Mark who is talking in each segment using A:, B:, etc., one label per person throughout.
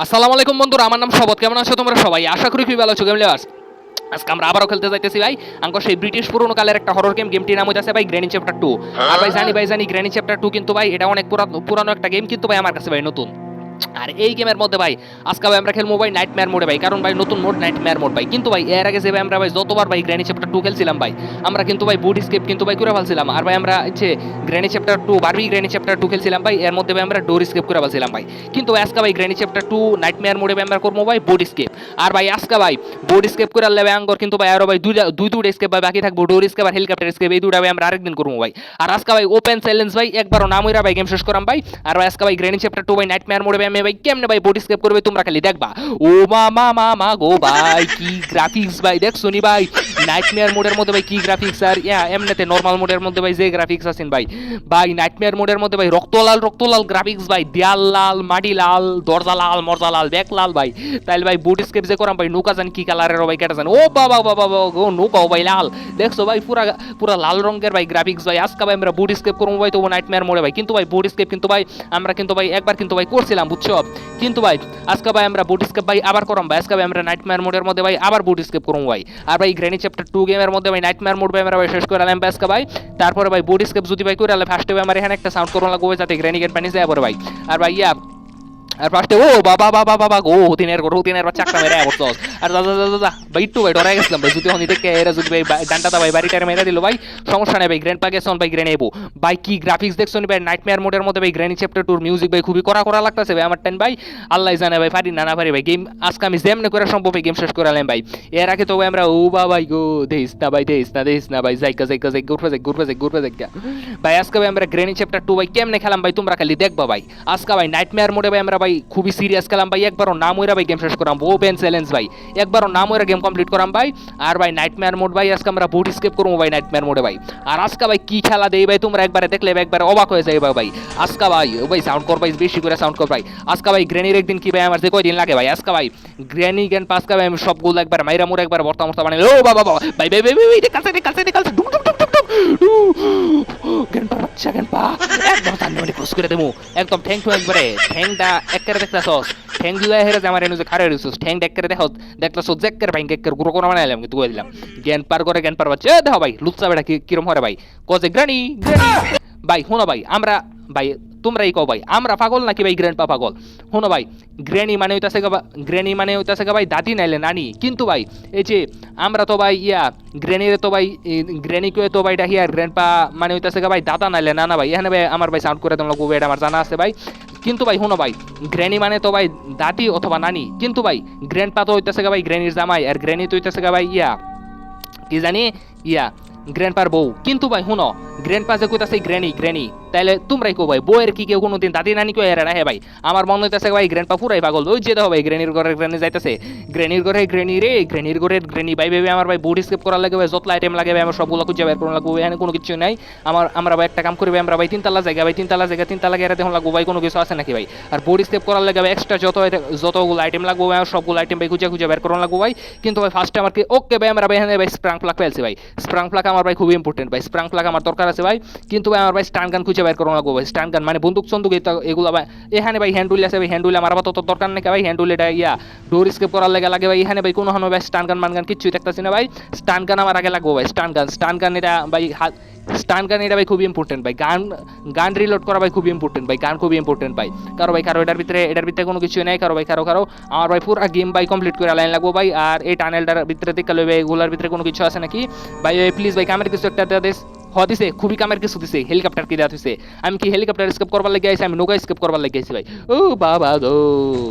A: আসসালামু আলাইকুম বন্ধুরা, আমার নাম শবত। কেমন আছো তোমরা সবাই? আশা করি খুবই ভালো আছো। গেম লেভার্স, আজকে আমরা আবারও খেলতে যাইতেছি ভাই আঙ্কো সেই ব্রিটিশ পুরোনো কালের একটা হরর গেম। গেমটির নাম হইতাছে ভাই গ্র্যানি চ্যাপ্টার 2। আর ভাই জানি গ্র্যানি চ্যাপ্টার 2 কিন্তু ভাই এটা অনেক পুরানো একটা গেম, কিন্তু ভাই আমার কাছে ভাই নতুন। আর এই গেমের মধ্যে ভাই আজকে ভাই আমরা খেলবো ভাই নাইটমেয়ার মোডে ভাই, কারণ ভাই নতুন মোড নাইটমেয়ার মোড ভাই। কিন্তু ভাই এর আগে যে ভাই আমরা ভাই যতবার ভাই গ্র্যানি চ্যাপ্টার 2 খেলছিলাম ভাই, আমরা কিন্তু ভাই বুট স্কেপ কিন্তু ভাই করে ফেলছিলাম। আর ভাই আমরা হচ্ছে granny chapter 2 Barbie granny chapter 2 খেলছিলাম ভাই, এর মধ্যে ভাই আমরা ডোর স্কেপ করে ফেলছিলাম ভাই। কিন্তু আজকে ভাই গ্র্যানি চ্যাপ্টার 2 নাইটমেয়ার মোডে ভাই আমরা করবো ভাই বুট স্কেপ। আর ভাই আজকে ভাই বুট স্কেপ করে আনলে ভাই আঙ্গর কিন্তু ভাই আরো ভাই দুইটা স্কেপ ভাই বাকি থাকবো, ডোর স্কেপ আর হেলিকপ্টার স্কেপ, এই দুটা ভাই আমরা আরেকদিন করবো ভাই। আর আজকে ভাই ওপেন চ্যালেঞ্জ ভাই একবারও নাম হইরা ভাই গেম শেষ করাম ভাই। আর ভাই আজকে ভাই গ্র্যানি চ্যাপ্টার 2 ভাই নাইটমেয়ার মোডে ভাই আমি ভাই কেমনে ভাই বুট স্কেপ করবে তোমরা খালি দেখবা। ও মা গো ভাই, কি গ্রাফিক্স ভাই দেখছো নি ভাই? নাইটমেয়ার মোডের মধ্যে ভাই কি গ্রাফিক্স, আর এমনিতে নরমাল মোডের মধ্যে ভাই যে গ্রাফিক্স আছেন ভাই, ভাই নাইটমেয়ার মোডের মধ্যে ভাই রক্ত লাল গ্রাফিক্স ভাই, দেয়াল লাল, মাটি লাল, দরজা লাল, মরজা লাল, ব্যাক লাল ভাই। তাইলে ভাই বুট স্কেপ যে করাম ভাই নৌকা জান কি কালারের ভাই কেটে জান। ও বাবা বাবা গো, নৌকাও ভাই লাল, দেখছো ভাই পুরা পুরা লাল রঙের ভাই গ্রাফিক্স ভাই। আজকে ভাই আমরা বুট স্কেপ করবো ভাই তো নাইটমেয়ার মোডে ভাই। কিন্তু ভাই বুট স্কেপ কিন্তু ভাই আমরা কিন্তু ভাই একবার কিন্তু ভাই করছিলাম বুঝছো। কিন্তু ভাই আজকে ভাই আমরা বুট স্কেপ ভাই আবার করম ভাই। আজকে ভাই আমরা নাইটমেয়ার মোডের মধ্যে ভাই আবার বুট স্কেপ করবো ভাই। আর ভাই গ্র্যানি চ্যাপ্টার 2 গেমের মধ্যে ভাই নাইটমেয়ার মোড ভাই আমরা ভাই শেষ করে আলাম আজকে ভাই। তারপরে ভাই বুট স্কেপ যদি ভাই করে আলে ফার্স্টে ভাই আমার এখানে একটা সাউন্ড করুন লাগবে যাতে গ্র্যানি গেট পানি যায় পরে ভাই। আর ভাই আর ফার্স্টে ও বাবা বাবা বাবা গো হুতিনের বাচ্চা একটা মেরে বসছস। আর দাদা দাদা দাদা ভাই একটু ভাই ডরাই গেছিলাম ভাই, যদি হনি দেখে এরা যদি ভাই ডান্টাটা ভাই বাড়িটারে মেরে দিল ভাই, সমস্যা নাই ভাই, গ্র্যান্ড পা গেছন ভাই গ্র্যানি এবো ভাই। কি গ্রাফিক্স দেখছো নি ভাই নাইটমেয়ার মোডের মধ্যে ভাই গ্র্যানি চ্যাপ্টার 2 মিউজিক ভাই খুবই করা লাগতেছে ভাই আমার টাইম ভাই। আল্লাহ জানে ভাই পারি না পারি ভাই। গেম আজকে আমি যেমনে করে সম্ভব ভাই গেম শেষ করে আলাম ভাই। এর আগে তো ভাই আমরা ও বাবা গো দেইস না ভাই জায়গা ঘুরবে ভাই। আজকে ভাই আমরা গ্র্যানি চ্যাপ্টার 2 ভাই কেমনে খেলাম ভাই তোমরা খালি দেখবা ভাই। আজকে ভাই নাইটমেয়ার মোডে ভাই আমরা ভাই খুবই সিরিয়াস খেলাম ভাই, একবারও নাম হইরা ভাই গেম শেষ করাম ওপেন চ্যালেঞ্জ ভাই, একবারও নাম হইরা গেম কমপ্লিট করাম ভাই। আর ভাই নাইটমেয়ার মোড ভাই আজকে আমরা বুট স্কেপ করবো ভাই নাইটমেয়ার মোডে ভাই। আর আজকে ভাই কি খেলা দেই ভাই তোমরা একবারে দেখলে একবারে অবাক হয়ে যাবে ভাই। আজকে ভাই ও ভাই সাউন্ড কর ভাই, বেশি করে সাউন্ড কর ভাই। আজকে ভাই গ্র্যানির একদিন কি ভাই আমার যে কয়দিন লাগে ভাই। আজকে ভাই গ্র্যানি গেন পাসকা ভাই আমি সবগুলো একবার মাইরা মোড় একবার বর্তা বানাই। ও বাবা বাবা ভাই ভাই ভাই ভাই দেখালছে ডুক ডুক ডুক ডুক গেন পা বাচ্চা গেন পা একদম সামনে মানে খুশ করে দেবো একদম ঠ্যাং টু একবারে ঠ্যাংটা একবারে দেখতাছস, ঠ্যাং দুলা হেরে যে আমার এনে যে খারে রইছস, ঠ্যাং একবারে দেখো দেখতাছস জেক্কের ভাই কেক্কের গুরু কোনা বানাইলাম কিন্তু কই দিলাম। জ্ঞান পার বাচ্চা দেখো ভাই লুচ্চা বেটা কিরম হরে ভাই কজে গ্রানি ভাই। শোনো ভাই আমরা ভাই তোমরাই কও ভাই আমরা পাগল নাকি ভাই গ্র্যান্ডপা পাগল? শোনো ভাই গ্র্যানি মানে হইতাছে ভাই দাদি নাইলে নানি। কিন্তু ভাই এই যে আমরা তো ভাই গ্র্যানিরে তো ভাই গ্র্যানিকে তো ভাই ডাকি, আর গ্র্যান্ডপা মানে হইতাছে ভাই দাদা নাইলে নানা ভাই। এখানে ভাই আমার ভাই সাউন্ড করে তোমরা কবে এটা আমার জানা আছে ভাই। কিন্তু ভাই শোনো ভাই গ্র্যানি মানে তো ভাই দাদি অথবা নানি, কিন্তু ভাই গ্র্যান্ডপা তো হইতাছে ভাই গ্র্যানির জামাই, আর গ্র্যানি তো হইতাছে ভাই কি জানি গ্র্যান্ডপার বউ। কিন্তু ভাই শুনো গ্র্যান্ডপা যে কইতাছে গ্র্যানি তাইলে তোমরাই কো ভাই বউয়ের কি কেউ কোনোদিন দাদি নানি কই এরা হে ভাই? আমার মনে হইতাছে ভাই গ্র্যান্ডপা পুরাই পাগল। ওই যে দেখো ভাই গ্র্যানির ঘরে গ্র্যানি যাইতাছে, গ্র্যানির ঘরে গ্র্যানি ভাই ভাই আমার ভাই বুট স্কেপ করার লাগে ভাই যত আইটেম লাগে ভাই আমার সবগুলো খুঁজে বের করার লাগবে। এখানে কোনো কিছু নাই। আমরা ভাই একটা কাম করি ভাই, আমরা ভাই তিনতলা জায়গা দেখুন লাগবো ভাই কোনো কিছু আছে নাকি ভাই। আর বুট স্কেপ করার লাগে ভাই এক্সট্রা যতগুলো আইটেম লাগবে ভাই সবগুলো আইটেম ভাই খুঁজে বের করার লাগবো ভাই। কিন্তু ভাই ফার্স্টে আমার কি ওকে ভাই আমরা ভাই এখানে ভাই স্প্রাং প্লাগ পেয়েছি ভাই। স্প্রাং প্লাগ আমার ভাই খুবই ইম্পর্টেন্ট ভাই, স্প্রাং প্লাগ আমার দরকার আছে ভাই। কিন্তু ভাই আমার ভাই স্টান গান খুঁজে বের করানো লাগবে ভাই। স্টান গান মানে বন্দুক চন্দুক এগুলো ভাই এখানে ভাই হ্যান্ডুল আছে ভাই, হ্যান্ডুল আমার আবার তত দরকার নাকি ভাই। হ্যান্ডুল এটা ডোর স্কেপ করার লাগে ভাই। এখানে ভাই কোনো ভাই স্টান গান মানগান কিচ্ছুই দেখতেছি না ভাই। স্টান গান আমার আগে লাগবে ভাই। স্টান গান এটা ভাই স্টান গান এটা ভাই খুবই ইম্পর্টেন্ট ভাই। গান রিলোড করা ভাই খুবই ইম্পর্টেন্ট ভাই, গান খুবই ইম্পর্টেন্ট ভাই। কারো এটার ভিতরে কোনো কিছু নেই। কারো আমার ভাই পুরো গেম ভাই কমপ্লিট করে লাইন লাগবো ভাই। আর এই টানেলটার ভিতরে দেখতে লইবে এগুলোর ভিতরে কোনো কিছু আছে নাকি ভাই। প্লিজ ভাই কামের কিছু একটা দেশ দিছে খুবই কামের কিছু দিছে। হেলিকপ্টার কি দেওয়া হইছে? আমি কি হেলিকপ্টার স্কেপ করবার লাগে আইছি? আমি নৌকা স্কেপ করবার লাগে আইছি ভাই। ও বাবা গো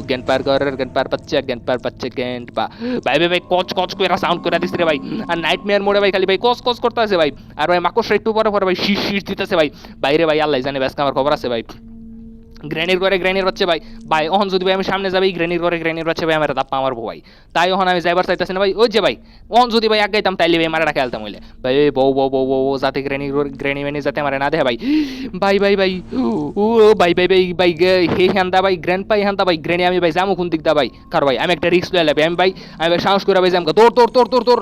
A: জ্ঞান পার বাচ্চা জ্ঞান পা ভাই ভাই কচ করে সাউন্ড করে দিছে রে ভাই। আর নাইটমেয়ার মোডে ভাই খালি ভাই কচ করতে আছে ভাই। আর ভাই মাকড়সা একটু পরে ভাই শীষ দিতেছে ভাই। বাইরে ভাই আল্লাহ জানে ব্যাস আমার খবর আছে ভাই। গ্র্যানির হচ্ছে ভাই ওহন যদি ভাই আমি সামনে যাবি গ্র্যানির হচ্ছে ভাই আমার দাপ্পা আমার ভাই। তাই ওহন আমি যাইবার চাইতেছি না ভাই। ওই যে ভাই ওহন যদি ভাই আগে যাইতাম তাইলে ভাই মারাটা খেলতাম হইলে ভাই। বউ যাতে গ্র্যানি যাতে মারে না দেয় ভাই। ও ভাই হে হ্যান্দা ভাই গ্র্যান্ডপা হ্যান্দা ভাই গ্র্যানি আমি ভাই যামু কোন দিক দা ভাই। কার ভাই আমি একটা রিস্ক লইয়া লাগবে। আমি ভাই সাহস করে ভাই যাম তোর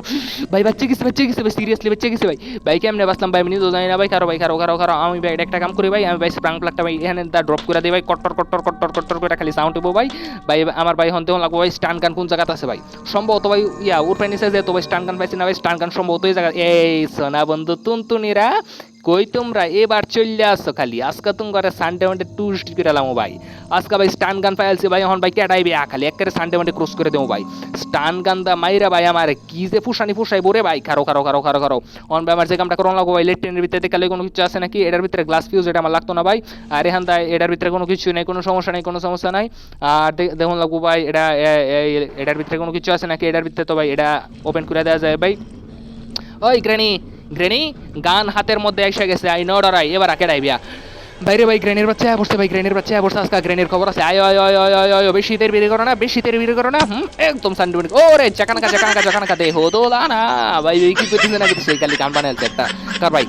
A: ভাই বাচ্চা গেছে ভাই সিরিয়াসলি বাচ্চা গেছে ভাই কেমনে বাঁচলাম ভাই আমি নিজেও জানি না ভাই। কারো আমি ভাই একটা কাম করি ভাই, আমি ভাই স্প্রাং প্লাগটা ভাই এখানে ড্রপ করে দিয়ে ভাই কট্টর কট্টর কট্টর কট্টর করে খালি সাউন্ড হইব ভাই। ভাই আমার ভাই হন দেখুন লাগবো ভাই স্টান গান কোন জায়গাতে আছে ভাই, সম্ভবত ভাই উরপে নিচে যে তো ভাই স্টান গান পাইছি না ভাই, স্টান গান সম্ভবত এই জায়গা। এই সোনা বন্ধু তুনতুনিরা কই তোমরা এবার চলে আসছো খালি, আজকে তুমি করে সানডে মানডে টুরিস্ট করে এলাম ভাই। আজকে ভাই স্টান গান পাইছি ভাই, এখন ভাই কেটাইবে খালি একেবারে সানডে মানডে ক্রস করে দেবো ভাই। স্টান গান দা মাইরা ভাই আমার কি যে ফুসানি ফুসাই বরে ভাই, খারো খারো খারো খারো খারো। অন ভাই আমার যে কামটা করুন লাগবো ভাই, লেট্রিনের ভিতরে দেখালে কোনো কিছু আছে নাকি, এটার ভিতরে গ্লাস ফিউজ এটা আমার লাগতো না ভাই। আর এখান দা এটার ভিতরে কোনো কিছু নেই, কোনো সমস্যা নেই, কোনো সমস্যা নাই। আর দেখুন লাগবো ভাই এটা এটার ভিতরে কোনো কিছু আছে নাকি, এটার ভিতরে তো ভাই এটা ওপেন করে দেওয়া যায় ভাই। ওই গ্রেনি গ্রেনি গান হাতের মধ্যে এসে গেছে, আই নো ডরাই এবার আকে ডাইবিয়া বাইরে ভাই গ্রেনের বাচ্চা পড়ছে ভাই, গ্রেনের বাচ্চা পড়ছে, আজকে গ্রেনের খবর আছে। আয় আয় আয় আয় আয় আয় বেশি শীতের বিড়ি করো না, বেশি শীতের বিড়ি করো না, একদম সানডে ওরে চাকানাকা চাকানাকা চাকানাকা দে হো দো না ভাই, এই কি করতেছে না কিছু খালি গান বানাইছে একটা কার ভাই।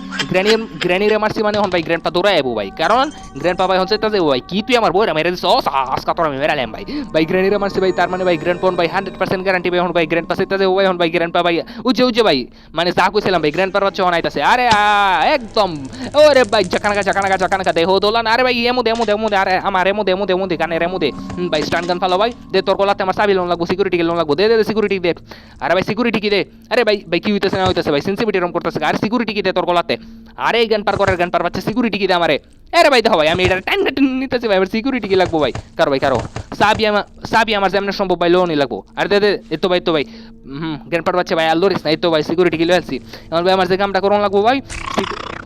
A: গ্রেনির মারছি মানে হন ভাই গ্র্যান্ডপা দৌড়ায় এবো ভাই, কারণ গ্র্যান্ডপা ভাই হচ্ছে তাতে ভাই কি তুই আমার বইরা মেরে দিছ আজকে তোর আমি মেরালাম ভাই। ভাই গ্রেনির মারছি ভাই, তার মানে ভাই গ্র্যান্ডপন ভাই 100% গ্যারান্টি ভাই, হন ভাই গ্র্যান্ডপা সেটা যে ভাই হন ভাই গ্র্যান্ডপা ভাই উজে উজে ভাই, মানে যা কইছিলাম ভাই গ্র্যান্ডপার বাচ্চা হন আইতাছে। আরে একদম ওরে ভাই চাকানাকা চাকানাকা চাকানাকা দে হো দোলা না। আরে ভাই এমু দে এমু দে এমু দে, আরে আমার এমু দে এমু দে এমু দে গানের এমু দে ভাই। স্টান গান ফালো ভাই, দে তোর গলাতে আমার চাবি লোন লাগবো, সিকিউরিটি লোন লাগবো, দে দে সিকিউরিটি দে। আরে ভাই সিকিউরিটি কি দে, আরে ভাই ভাই কি হইতেছে না হইতেছে ভাই, সেন্সিটিভিটি রম করতেছে, আর সিকিউরিটি কি দে তোর গলাতে। আরে গান পার করার গান পার বাচ্চা সিকিউরিটি কি দে আমারে। আরে ভাই দেখো ভাই আমি এটা টাইম নিতেছি ভাই, সিকিউরিটি কি লাগবো ভাই, কারো ভাই কারো সাবি আমার যেমন সম্ভব ভাই লোনই লাগবো। আর দে দে এতো ভাই তো ভাই জ্ঞান পার বাচ্চা ভাই আর লরিস না, এই তো ভাই সিকিউরিটি কি লয়েছি। এখন ভাই আমার যে কামটা করুন লাগবো ভাই,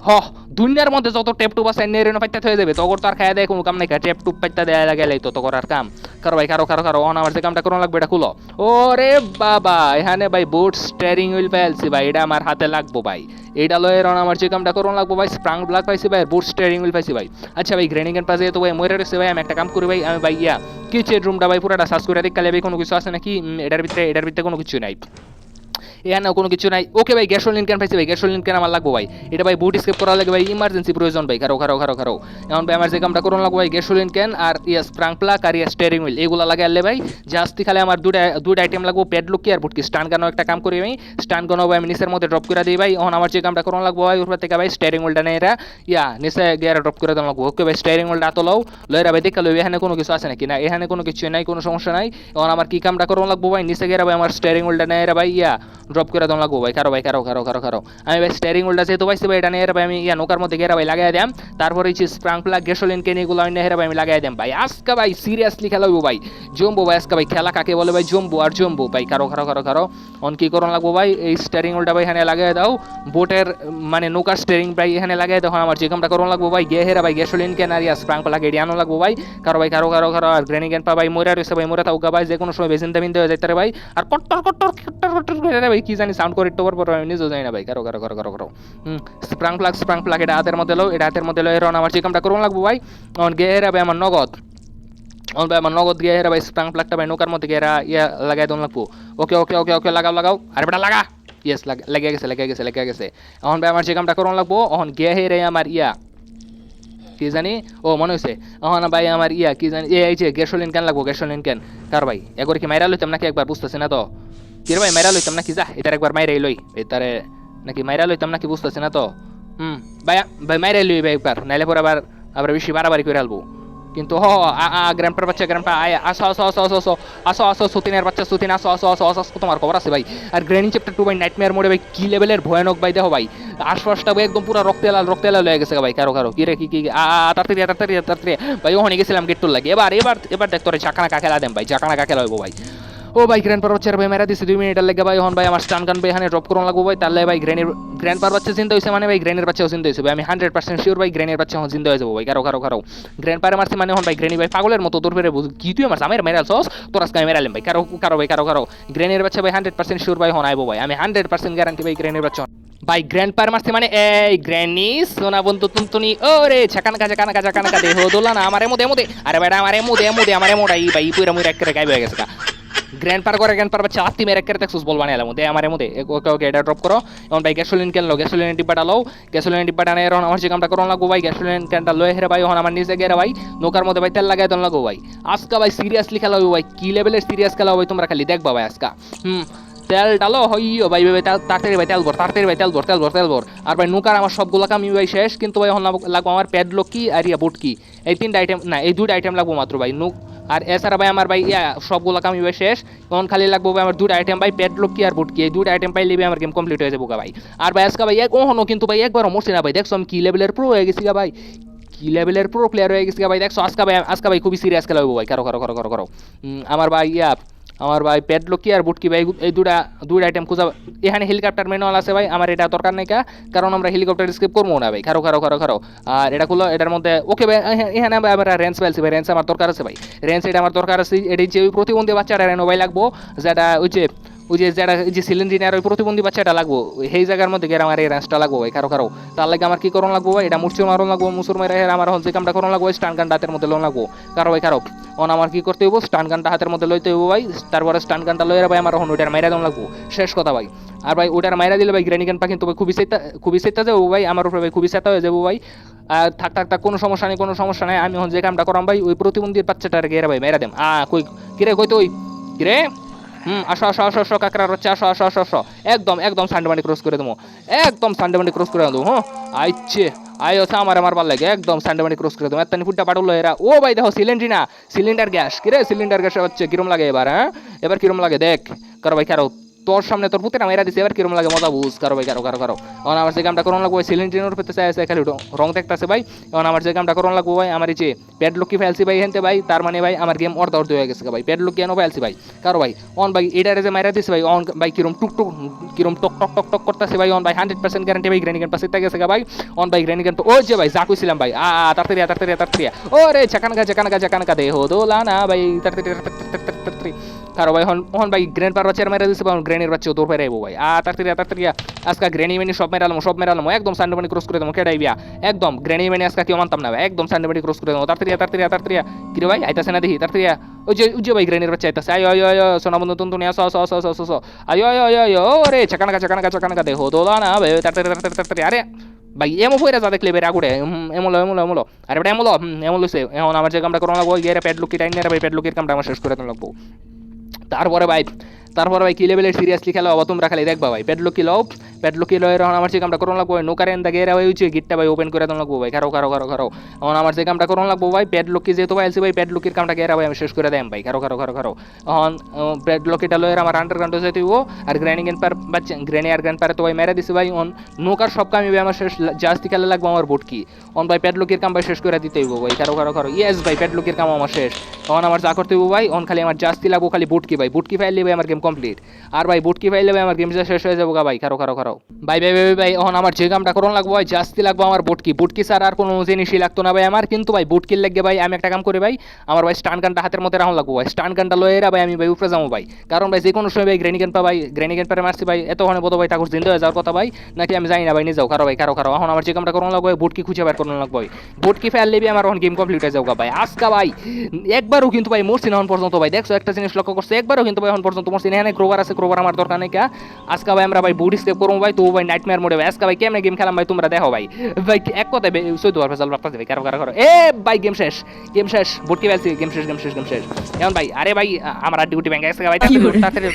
A: হ দুনিয়ার মধ্যে যত টেপ টুপ আছে নেরেনো পাইতে হয়ে যাবে, তখন তো আর খাইয়া দেয় কোনো কাম নাই, টেপ টুপ পাইতে দেয়া গেলেই তো করার কাম। কারো ভাই কারো কারো কারো অন আমার যে কামটা করুন লাগবে এটা খুলো। ওরে বাবা এখানে ভাই বুট স্টিয়ারিং হুইল পাইছি ভাই, এটা আমার হাতে লাগবো ভাই। এইটা লয়ে রন আমার যে কামটা করুন লাগবো ভাই, স্প্রাং ব্লাক পাইছি ভাই, বুট স্টিয়ারিং হুইল পাইছি ভাই। আচ্ছা ভাই গ্রেনিং এর পাশে তো ভাই মরে রয়েছে ভাই, আমি একটা কাম করি ভাই, আমি ভাই কিচেন রুমটা ভাই পুরোটা সার্চ করে দেখলে ভাই কোনো কিছু আছে নাকি, এটার ভিতরে কোনো কিছু নাই, এখানে কোনো কিছু নাই। ওকে ভাই গ্যাসোলিন ক্যান পাইছি ভাই, গ্যাসোলিন ক্যান আমার লাগবো ভাই, এটা ভাই বুট স্কেপ করা লাগে ভাই, ইমার্জেন্সি প্রয়োজন ভাই। খারো খারো খারো খারো এখন ভাই আমার যে কামটা করুন লাগবো ভাই, গ্যাসোলিন ক্যান আর স্প্রাং প্লাগ আর স্টিয়ারিং হুইল এগুলো লাগে আনলে ভাই। জাস্তি খালে আমার দুইটা আইটেম লাগবো, প্যাডলক কি আর বুটকি। স্টান গানও একটা কাম করি ভাই, স্টান গানও ভাই আমি নিচের মধ্যে ড্রপ করে দিই ভাই। এখন আমার যে কামটা করুন লাগবো ভাই, উপর থেকে ভাই স্টিয়ারিং হুইলটা নেই এরা নিচে গিয়ে ড্রপ করে দেওয়া লাগবো। ওকে ভাই স্টিয়ারিং হুইলটা তো লও লয়েরা ভাই দেখা লই এখানে কোনো কিছু আছে নাকি, না এখানে কোনো কিছু নাই, কোনো সমস্যা নাই। এখন আমার কি কামটা করুন লাগবো ভাই, নিচে গিয়ে ভাই আমার স্টিয়ারিং হুইলটা নেই ভাই ড্রপ করে দেওয়া লাগবো ভাই। কারো ভাই কারো কারো কারো কারো আমি ভাই স্টিয়ারিং হুইলটা যেহেতু পাইছি ভাই, এটা নিয়ে ভাই আমি নৌকার মধ্যে গিয়ে ভাই লাগাই দিলাম। তারপরে হচ্ছে স্প্রাং প্লাগ গ্যাসোলিন কেন এগুলো আমি নেহেরা ভাই আমি লাগাই দিলাম ভাই। আজকে ভাই সিরিয়াসলি খেলা হইব ভাই, জম্বো ভাই আজকে ভাই, খেলা কাকে বলে ভাই, জম্বো আর জম্বো ভাই। কারো কারো কারো কারো অন কি করুন লাগবো ভাই, এই স্টিয়ারিং হুইলটা ভাই এখানে লাগাই দাও, বোটের মানে নৌকার স্টিয়ারিং ভাই এখানে লাগাই দাও। আমার যে কামটা করুন লাগবো ভাই, গিয়ে হেরা ভাই গ্যাসোলিন কেন আর স্প্রাং প্লাগ এটি আনো লাগবো ভাই। কারো ভাই কারো কারো কারো আর গ্রেনি ক্যান পা ভাই মরে রয়েছে ভাই, মরে থাকা ভাই যে কোনো সময় বেজিন্দা বিন্দা হয়ে যাইতে ভাই। আর কট্টর কট্টর কট্টর কট্টর করে ভাই কি জানি সাউন্ড করে একটু পর আমি নিজেও জানি না ভাই। কারো কারো কারো কারো কারো স্প্রাং প্লাগ এটা হাতের মধ্যে লো, এটা হাতের মধ্যে লয়ে রন আমার যে কামটা করুন লাগবো ভাই। অন গিয়ে হেরা ভাই আমার নগদ, অন ভাই আমার নগদ গিয়ে হেরা ভাই স্প্রাং প্লাগটা ভাই নৌকার মধ্যে গিয়ে লাগাই দন লাগবো। ওকে ওকে ওকে ওকে লাগাও লাগাও, আরে বেটা লাগা, ইয়েস লেগে গেছে লেগে গেছে লেগে গেছে। এখন ভাই আমার যে কামটা করুন লাগবো, এখন গিয়ে হেরে আমার কি জানি ও মনে হয়েছে, এখন ভাই আমার কি জানি এই যে গ্যাসোলিন ক্যান লাগবো, গ্যাসোলিন ক্যান। কার ভাই একবার কি মাইরা লইতাম নাকি, একবার বুঝতেছি না তো কি ভাই, মাইরা লইতাম নাকি, যা এটার একবার মাইরাই লই এটারে নাকি, মাইরা লইতাম নাকি বুঝতেছি না তো। ভাই ভাই মাইরাই লই ভাই একবার, নাইলে পর আবার আবার বেশি বাড়াবাড়ি করে আলবো কিন্তু। গ্র্যান্ডপার বাচ্চা গ্র্যান্ডপা আসো আসো আসো আসো আসো আসো আসো সুতিনের বাচ্চা সুতিন আসো আসো আসো আসো আসো, তোমার খবর আছে ভাই। আর গ্রেনিং চ্যাপ্টার 2 ভাই নাইটমেয়ার মোডে ভাই কি লেভেলের ভয়ানক ভাই, দেখো ভাই আশপাশটা ভাই একদম পুরো রক্তে লাল হয়ে গেছে ভাই। কারো কারো কি রে কি তাড়াতাড়ি তাড়াতাড়ি তাড়াতাড়ি ভাই, ওখানে গেছিলাম গেট টুর লাগে। এবার এবার এবার দেখ তোর চাকানা কাকেলা দেন ভাই, চাকানা কাকেলা হইব ভাই। ও ভাই গ্র্যান্ডপার বাচ্চার ভাই মেরা দিছে 2 মিনিটের লেগে ভাই। এখন ভাই আমার স্টান গান ভাই এখানে ড্রপ করুন লাগবো ভাই, তাহলে ভাই গ্র্যান্ডপার বাচ্চা চিন্তা হয়েছে মানে ভাই গ্রেনের বাচ্চাও চিন্তা হয়েছে ভাই। আমি 100% শিওর ভাই গ্রেনের বাচ্চা এখন চিন্তা হয়ে যাবো ভাই। কারো কারো কারো গ্র্যান্ডপারে মারছি মানে এখন ভাই গ্রেনি ভাই পাগলের মতো দূর ফেরে কি তুই আমার সামের মেরাল সস তোর আজকে আমি মেরালাম ভাই। কারো কারো ভাই কারো কারো গ্রেনের বাচ্চা ভাই 100% শিওর ভাই হন আইবো ভাই, আমি 100% গ্যারান্টি ভাই গ্রেনের বাচ্চা ভাই। গ্র্যান্ডপার মারছি মানে এই গ্র্যানি সোনা বন্ধু তুমতুনি ওরে ছাকান কাজা কানা কাজা কানা কাদে হো দোলা না আমার এমো দে আরে বেটা আমার এমো দে আমার এমোটাই ভাই পুরা মুই এক করে গাইব হয়ে গেছে। গ্র্যান্ডপার করে গ্র্যান্ডপার বাচ্চা আত্মি মেরে করে দেখছস বল বানাইলাম দে আমার মধ্যে। ওকে ওকে এটা ড্রপ করো। এখন ভাই গ্যাসোলিন ক্যান লো, গ্যাসোলিন ডিব্বাটা লও, গ্যাসোলিন ডিব্বাটা নিয়ে এখন আমার যে কামটা করুন লাগবো ভাই, গ্যাসোলিন ক্যানটা লয়ে হেরে ভাই এখন আমার নিজে গেরে ভাই নৌকার মধ্যে ভাই তেল লাগাই দন লাগবো ভাই। আজকে ভাই সিরিয়াসলি খেলা হবে ভাই, কি লেভেলের সিরিয়াস খেলা হবে তোমরা খালি দেখবা ভাই আজকে। তেল ডালো হইও ভাই ভাই তাড়াতাড়ি ভাই তেল ভর তাড়াতাড়ি ভাই তেল ভর তেল ভর তেল ভর আর ভাই নৌকার আমার সবগুলো কামি ভাই শেষ কিন্তু ভাই এখন লাগবো আমার প্যাডলক কি আর ইয়া বুট কি এই তিনটা আইটেম না এই দুইটা আইটেম লাগবো মাত্র ভাই নুক আর এছাড়া ভাই আমার ভাই ইয়া সবগুলো কামি ভাই শেষ এখন খালি লাগবো ভাই আমার দুইটা আইটেম ভাই প্যাডলক কি আর বুট কি এই দুইটা আইটেম পাইলে আমার গেম কমপ্লিট হয়ে যাবো ভাই আর ভাই আজকে ভাই কখনো কিন্তু ভাই একবারও মরছি না ভাই দেখছো আমি কি লেভেলের প্রো হয়ে গেছি ভাই কি লেভেলের প্রো প্লেয়ার হয়ে গেছি ভাই দেখছো আজকে ভাই খুবই সিরিয়াস খেলা হবো ভাই করো আমার ভাই ইয়া আমার ভাই প্যাডলক কি আর বুট কি ভাই এই দুইটা আইটেম খোঁজা এখানে হেলিকপ্টার ম্যানুয়াল আছে ভাই আমার এটা দরকার নাই কারণ আমরা হেলিকপ্টার স্কিপ করবো না ভাই খারো আর এটা খুলো এটার মধ্যে ওকে ভাই এখানে ভাই আমরা রেঞ্জ পাইছি ভাই রেঞ্জ আমার দরকার আছে ভাই রেঞ্জ এটা আমার দরকার আছে এটি যে প্রতিবন্ধী বাচ্চাটা রেনো ভাই লাগবো যেটা ওই যে যেটা যে সিলিন্ডার ওই প্রতিবন্ধী বাচ্চাটা লাগবো সেই জায়গার মধ্যে গিয়ে আমার এই রেঞ্জটা লাগবো ভাই খারো তার লাগে আমার কি করণ লাগবো ভাই এটা মুরচুর মারণ লাগবো মুসুর মেরে আমার হচ্ছে কামটা করণ লাগবো স্টান গানটা হাতের মধ্যে লোন লাগবো খারো অন আমার কি করতে হইব স্টান গানটা হাতের মধ্যে লইতে হইব ভাই তারপরে স্টান গানটা লইয়া ভাই আমার এখন ওইটার মাইরা দম লাগবো শেষ কথা ভাই আর ভাই ওটার মাইরা দিলে ভাই গ্রেনি গানটা কিন্তু ভাই খুবই সেটা যাবো ভাই আমার উপরে ভাই খুবই সেটা হয়ে যাবো ভাই আর থাক কোনো সমস্যা নেই আমি এখন যে কামটা করাম ভাই ওই প্রতিবন্ধীর বাচ্চাটার গেরা ভাই মেরা দেম কই কিরে কই তুই কিরে আসো কাকড়ার হচ্ছে আসো একদম সান্ডেবান্ডি ক্রস করে দেবো একদম সান্ডেবান্ডি ক্রস করে দেবো হ্যাঁ আইচ্ছে আয় হচ্ছে আমার ভাল লাগে একদম সান্ডেবান্ডি ক্রস করে দেবো এত ফুটটা পাঠলো এরা ও ভাই দেখো সিলিন্ডার গ্যাস কিরে সিলিন্ডার গ্যাস হচ্ছে কিরম লাগে এবার হ্যাঁ এবার কিরম লাগে দেখ করো ভাই কারো তোর সামনে তোর পুতেরা মেরা দিছে এবার কিরম লাগে মজা বুঝ কারো ভাই কারো এখন আমার যে কামটা করন লাগবো সিলিন্ডারের পেতে চাই আছে খালি রং দেখতেছে ভাই এখন আমার যে কামটা করন লাগবো ভাই আমার এই যে প্যাডলকি ফেলছি ভাই হেনতে ভাই তার মানে ভাই আমার গেম অর্ধ হয়ে গেছে ভাই প্যাডলকি কেন ফেলছি ভাই কারো ভাই অন ভাই এটারে যে মাইরা দিছে ভাই অন ভাই কিরম কিরম টক করতেছে ভাই অন ভাই 100% গ্যারান্টি ভাই গ্রেনিগান পাশে গেছে ভাই অন ভাই গ্রেনিগান ও যে ভাই যা কইছিলাম ভাই তাড়াতাড়ি ও রে চাকানকা দে হো দোলা না ভাই তাড়াতাড়ি কারো ভাই হন ভাই গ্রেন পার বাচ্চার মেরা দিছে গ্রেনের বাচ্চা দৌড় পেরে আইবো ভাই তাড়াতাড়ি আজকে গ্রেনি মেনি সব মেরালাম একদম সান্ডেবানি ক্রস করে দেবো কেডাই বিয়া একদম গ্রেনি মেনি আজকে কেউ মানতাম না ভাই একদম সান্ডেবানি ক্রস করে দেবো তাড়াতাড়ি কি রে ভাই আইতাছে না দেখি তাড়াতাড়ি ওই যে ভাই গ্রেনের বাচ্চা আইতাছে আয় সোনা বন্ধু তুমি আসো আয় রে চাকানকা দেখো দোলা না ভাই তাড়াতাড়ি আরে ভাই এমো পয়রা যা দেখলে বের আগুড়ে এমলো আরে বেটা এমলো এখন আমার যে কামটা করোনা লাগবো গিয়ে প্যাডলুকি টাইম নেই ভাই প্যাডলুকির কামটা আমার শেষ করে দিতে লাগবো তারপরে ভাই কি লেভেলের সিরিয়াসলি খেলা হবো তোমরা খালি দেখবা ভাই প্যাডলকি লো এখন আমার যে কামটা করুন লাগবো নোকারে এন্দা গেরা ভাই হচ্ছে গিটটা ভাই ওপেন করে দিন লাগবো ভাই খারো এখন আমার যে কামটা করুন লাগবো ভাই প্যাডলকি যেহেতু ভাই ভাই প্যাডলকির কামটা গেরা ভাই আমি শেষ করে দেম ভাই খারো এখন প্যাডলকিটা লয়ের আমার আন্ডারগ্রাউন্ড হয়ে যাইব আর গ্রেনি আর গ্র্যান্ড পারে তো ভাই মেরে দিছে ভাই অন নোকার সব কামি ভাই আমার শেষ জাস্তি খেলা লাগবো আমার বুটকি অন ভাই প্যাডলকির কাম ভাই শেষ করে দিতে হইব ভাই খারো ইয়েস ভাই প্যাডলকির কাম আমার শেষ এখন আমার যা করতে হইব ভাই অন খালি আমার জাস্তি লাগবো খালি বুটকি ভাই বুটকি ফাইল ভাই আমার গেম কমপ্লিট আর ভাই বুটকি ফাইল ভাই আমার গেম শেষ হয়ে যাবো ভাই খারো ভাই এখন আমার যে কামটা করুন লাগবো ভাই জাস্তি লাগবো আমার বুটকি স্যার আর কোনো জিনিসই লাগতো না ভাই আমার কিন্তু ভাই বুটকির লাগবে ভাই আমি একটা কাম করি ভাই আমার ভাই স্টান গানটা হাতের মধ্যে রাখুন লাগবো ভাই স্টান গানটা লয়েরা ভাই আমি ভাই উপরে যাবো ভাই কারণ ভাই যে কোনো সময় ভাই গ্রেনিগান পারে মারছি ভাই এতক্ষণে বোধ ভাই ঠাকুর জিন্দা হয়ে যাওয়ার কথা ভাই নাকি আমি জানি না ভাই নিয়ে যাও খারো এখন আমার যে কামটা করুন লাগবো ভাই বুটকি খুঁজে বের করুন লাগবো ভাই বুটকি ফেল লেবি আমার এখন গেম কমপ্লিট হয়ে যাবো ভাই আজকা ভাই একবারও কিন্তু ভাই মরছি না এখন পর্যন্ত ভাই দেখছো একটা জিনিস লক্ষ্য করছে একবারও কিন্তু ভাই এখন পর্যন্ত মরছি না এখানে ক্রোবার আছে ক্রোবার আমার দরকার নেই কা আজকা ভাই আমরা ভাই বুট স্কেপ করবো ভাই তো ভাই নাইটমেয়ার মোডে ভাই আজকা ভাই কেমনে গেম খেলাম ভাই তোমরা দেখো ভাই এক কথায় 14 ফেসাল বাপতাছে ভাই কারো এ ভাই গেম শেষ বুটকি ফেলছি গেম শেষ এখন ভাই আরে ভাই আমার আর ডিউটি ব্যাংক আছে ভাই তাড়াতাড়ি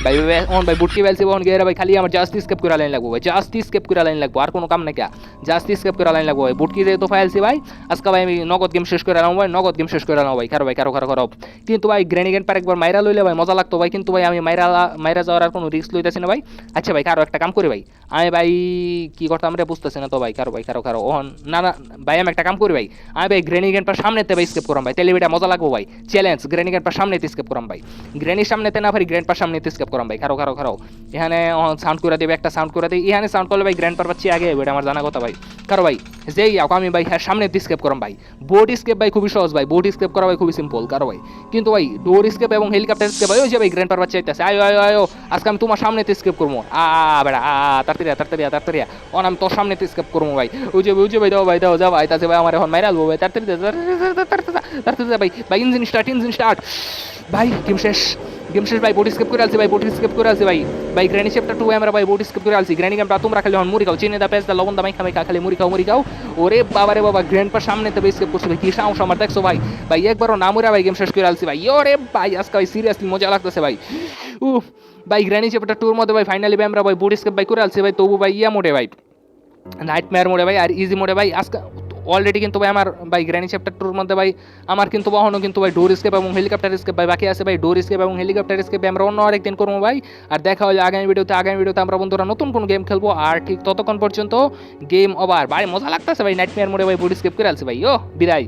A: ভাই অন ভাই বুটকি ফেলছি অন গেরা ভাই খালি আমার জাস্ট স্কেপ করে লাইন লাগবো ভাই জাস্ট স্কেপ করে লাইন লাগবো আর কোনো কাম নাই কা জাস্ট স্কেপ করে লাইন লাগবো ভাই বুটকি যেহেতু ফাইলছি ভাই আজকে ভাই আমি নগদ গেম শেষ করে আলাম ভাই কারো কিন্তু ভাই গ্রেনিগেন পার একবার মাইরা লইলে ভাই মজা লাগতো ভাই কিন্তু ভাই আমি মাইরা যাওয়ার আর কোনো রিস্ক লইতেছি না ভাই আচ্ছা ভাই কারো একটা কাম করি ভাই আমি ভাই কি করতাম রে বুঝতেছি না তো ভাই কারো ওহন না ভাই আমি একটা কাম করি ভাই আমি ভাই গ্রেনিগেন পার সামনেতে ভাই স্কেপ করাম ভাই টেলিভিটা মজা লাগবো ভাই চ্যালেঞ্জ গ্রেনিগেন পার সামনেতে স্কেপ করাম ভাই গ্রেনির সামনেতে না ভাই গ্র্যান্ড পার সামনেতে স্কেপ করাম ভাই কারো এখানে সাউন্ড করে দেবে একটা সাউন্ড করে দিই এখানে সাউন্ড করলে ভাই গ্র্যান্ড পার পাচ্ছি আগে এটা আমার জানা কথা ভাই কারো ভাই যেই আমি ভাই হ্যাঁ সামনে স্কেপ করাম ভাই বোট স্কেপ ভাই খুবই সহজ ভাই বোট স্কেপ করা ভাই খুবই সিম্পল কারো ভাই কিন্তু ভাই ডোর স্কেপ এবং হেলিকপ্টার স্কেপ ভাই ওই যে ভাই গ্র্যান্ড পার পাচ্ছি আইতাছে আয় আর আজকে আমি তোমার সামনে স্কেপ করবো বেড়া তাড়াতাড়ি অন আমি তোর সামনে স্কেপ করবো ভাই ওই যে ভাই দাও যা ভাই তাছে ভাই আমার এখন মাইরা আলবো ভাই তাড়াতাড়ি ভাই ইঞ্জিন স্টার্ট ভাই গেম শেষ ভাই, বোট স্কেপ করে আলছি ভাই গ্র্যানি চ্যাপ্টার 2 আমরা ভাই বোট স্কেপ করে আলছি। গ্র্যানি গেমটা তোমরা খালি মুড়ি খাও, চিনি দা পেঁয়াজ দা লবণ দা মাইখা খালি মুড়ি খাও। ওরে বাবা রে বাবা, গ্র্যান্ড পা সামনে তো স্কেপ করছে ভাই, কি সাহস আমার দেখছো ভাই একবারও না মুড়া ভাই গেম শেষ করে আলছি ভাই। ওরে ভাই আজকে ভাই সিরিয়াসলি মজা লাগতেছে ভাই। উফ ভাই গ্র্যানি চ্যাপ্টার 2 এর মধ্যে ভাই ফাইনালি ভাই আমরা ভাই বোট স্কেপ ভাই করে আলছি ভাই, তবু ভাই মোডে ভাই, নাইটমেয়ার মোডে ভাই আর ইজি মোডে ভাই আজকে অলরেডি কিন্তু ভাই আমার ভাই গ্র্যানি চ্যাপ্টার 2 এর মধ্যে ভাই আমার কিন্তু বাহনও কিন্তু ভাই ডোর স্কেপ এবং হেলিকপ্টার স্কেপ ভাই বাকি আছে ভাই। ডোর স্কেপ এবং হেলিকপ্টার স্কেপ আমরা অন্য আরেকদিন করবো ভাই। আর দেখা হলে আগামী ভিডিওতে আমরা বন্ধুরা নতুন কোন গেম খেলবো। আর ঠিক ততক্ষণ পর্যন্ত গেম ওভার ভাই, মজা লাগতেছে ভাই নাইটমেয়ার মোডে ভাই বোট স্কেপ করে আলছি ভাই। বিদায়।